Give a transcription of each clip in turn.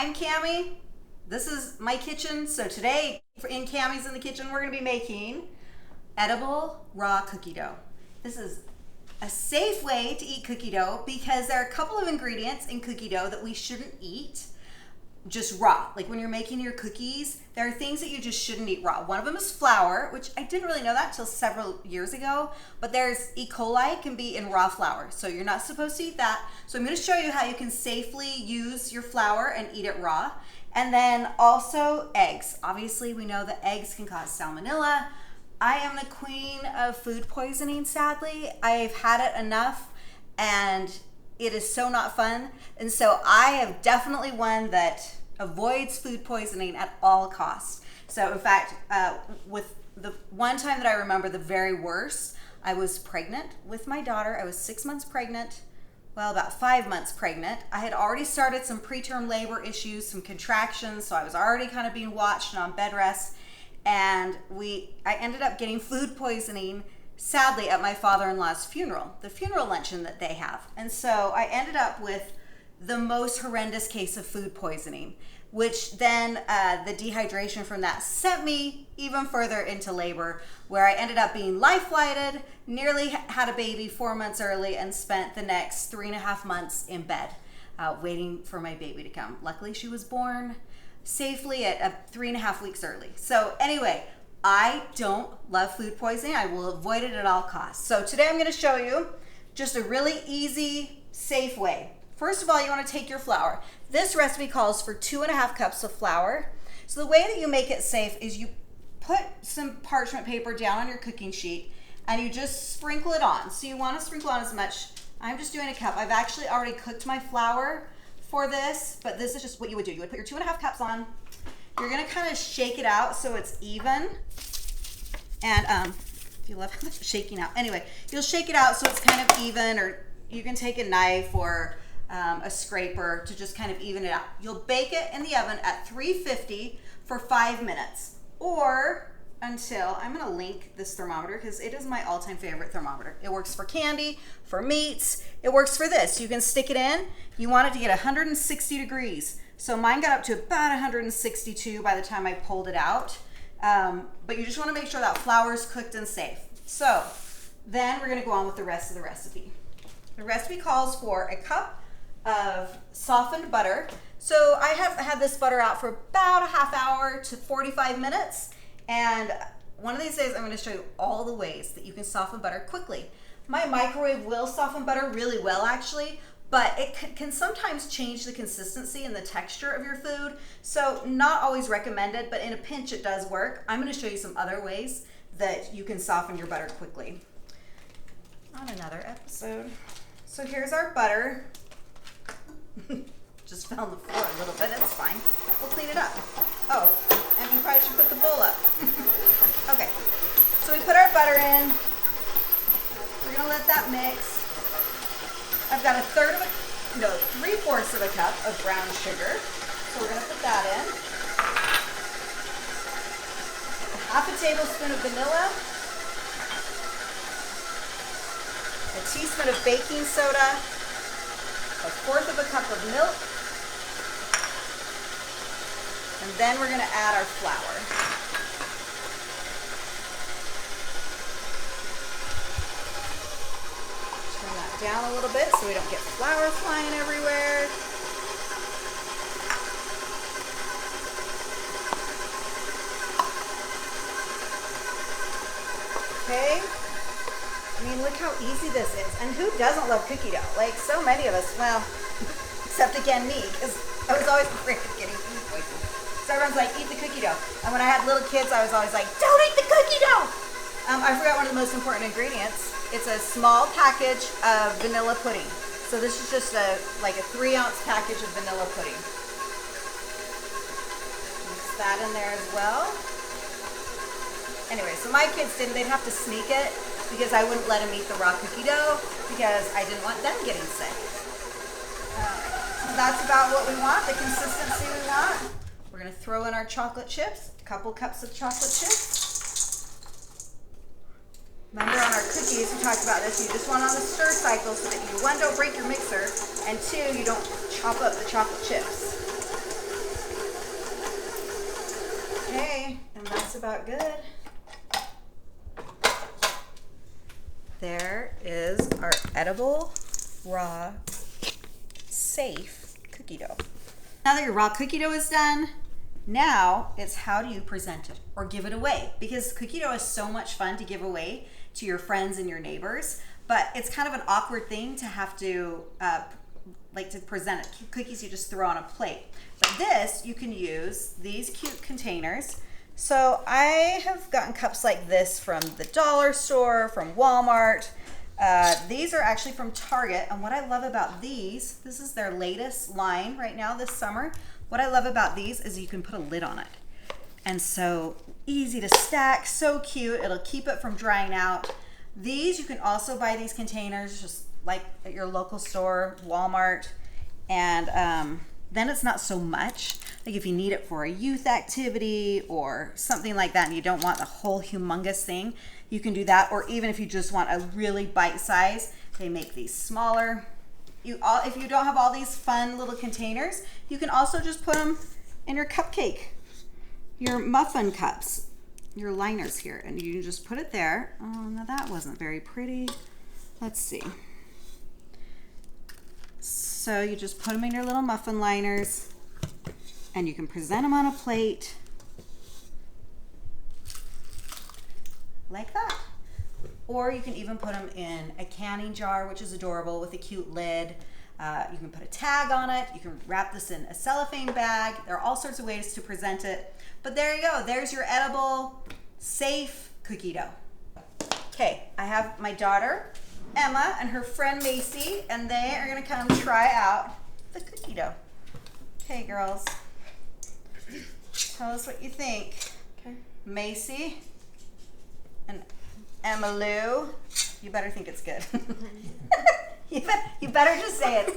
I'm Cami. This is my kitchen. So today, in Cami's in the kitchen, we're going to be making edible raw cookie dough. This is a safe way to eat cookie dough because there are a couple of ingredients in cookie dough that we shouldn't eat just raw. Like when you're making your cookies, there are things that you just shouldn't eat raw. One of them is flour, which I didn't really know that until several years ago, but there's E. coli can be in raw flour. So you're not supposed to eat that. So I'm going to show you how you can safely use your flour and eat it raw. And then also eggs. Obviously we know that eggs can cause salmonella. I am the queen of food poisoning, sadly. I've had it enough and it is so not fun. And so I have definitely one that avoids food poisoning at all costs. So in fact, with the one time that I remember the very worst, I was pregnant with my daughter. I was 6 months pregnant. Well, about 5 months pregnant. I had already started some preterm labor issues, some contractions. So I was already kind of being watched and on bed rest. And I ended up getting food poisoning, sadly, at my father-in-law's funeral, the funeral luncheon that they have. And so I ended up with the most horrendous case of food poisoning, which then the dehydration from that sent me even further into labor, where I ended up being life flighted, nearly had a baby 4 months early, and spent the next 3.5 months in bed waiting for my baby to come. Luckily, she was born safely at 3.5 weeks early. So anyway, I don't love food poisoning. I will avoid it at all costs. So today I'm going to show you just a really easy, safe way. First of all, you want to take your flour. This recipe calls for 2.5 cups of flour. So the way that you make it safe is you put some parchment paper down on your cooking sheet and you just sprinkle it on. So you want to sprinkle on as much. I'm just doing a cup. I've actually already cooked my flour for this, but this is just what you would do. You would put your 2.5 cups on. You're going to kind of shake it out so it's even. And if you love how it's shaking out. Anyway, you'll shake it out so it's kind of even, or you can take a knife or a scraper to just kind of even it out. You'll bake it in the oven at 350 for 5 minutes, or until, I'm going to link this thermometer because it is my all-time favorite thermometer. It works for candy, for meats. It works for this. You can stick it in. You want it to get 160 degrees. So mine got up to about 162 by the time I pulled it out. But you just want to make sure that flour is cooked and safe. So then we're going to go on with the rest of the recipe. The recipe calls for a cup of softened butter. So I have had this butter out for about a half hour to 45 minutes. And one of these days I'm going to show you all the ways that you can soften butter quickly. My microwave will soften butter really well actually, but it can sometimes change the consistency and the texture of your food. So not always recommended, but in a pinch it does work. I'm going to show you some other ways that you can soften your butter quickly on another episode. So here's our butter. Just fell on the floor a little bit, it's fine. We'll clean it up. Oh, and we probably should put the bowl up. Okay, so we put our butter in. We're gonna let that mix. I've got 3/4 of a cup of brown sugar. So we're gonna put that in. Half a tablespoon of vanilla. A teaspoon of baking soda. 1/4 of a cup of milk. And then we're gonna add our flour. Turn that down a little bit so we don't get flour flying everywhere. Okay. I mean, look how easy this is. And who doesn't love cookie dough? Like so many of us, well, except again me, because I was always afraid of getting food poisoning. So everyone's like, eat the cookie dough. And when I had little kids, I was always like, don't eat the cookie dough. I forgot one of the most important ingredients. It's a small package of vanilla pudding. So this is just like a 3-ounce package of vanilla pudding. Mix that in there as well. Anyway, so my kids didn't, they'd have to sneak it because I wouldn't let them eat the raw cookie dough because I didn't want them getting sick. So that's about what we want, the consistency we want. We're gonna throw in our chocolate chips, a couple cups of chocolate chips. Remember on our cookies, we talked about this, you just want on the stir cycle so that you, one, don't break your mixer, and two, you don't chop up the chocolate chips. Okay, and that's about good. There is our edible, raw, safe cookie dough. Now that your raw cookie dough is done, now it's how do you present it or give it away? Because cookie dough is so much fun to give away to your friends and your neighbors, but it's kind of an awkward thing to have to to present it. Cookies you just throw on a plate. But this, you can use these cute containers. So I have gotten cups like this from the dollar store, from Walmart. These are actually from Target, and what I love about these, this is their latest line right now this summer. What I love about these is you can put a lid on it. And so easy to stack, so cute. It'll keep it from drying out. These, you can also buy these containers just like at your local store, Walmart, and then it's not so much. Like if you need it for a youth activity or something like that and you don't want the whole humongous thing, you can do that. Or even if you just want a really bite size, they make these smaller. If you don't have all these fun little containers, you can also just put them in your cupcake, your muffin cups, your liners here, and you just put it there. Oh, now that wasn't very pretty. Let's see. So you just put them in your little muffin liners and you can present them on a plate like that. Or you can even put them in a canning jar, which is adorable, with a cute lid. You can put a tag on it. You can wrap this in a cellophane bag. There are all sorts of ways to present it. But there you go. There's your edible, safe cookie dough. Okay, I have my daughter, Emma, and her friend Macy, and they are gonna come try out the cookie dough. Okay, girls, tell us what you think. Okay. Macy and Emma Lou, you better think it's good. you better just say it.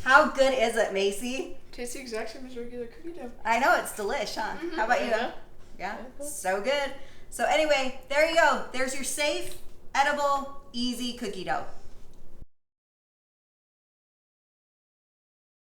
How good is it, Macy? Tastes the exact same as regular cookie dough. I know, it's delish, huh? How about you? Yeah, so good. So anyway, there you go. There's your safe, edible, easy cookie dough.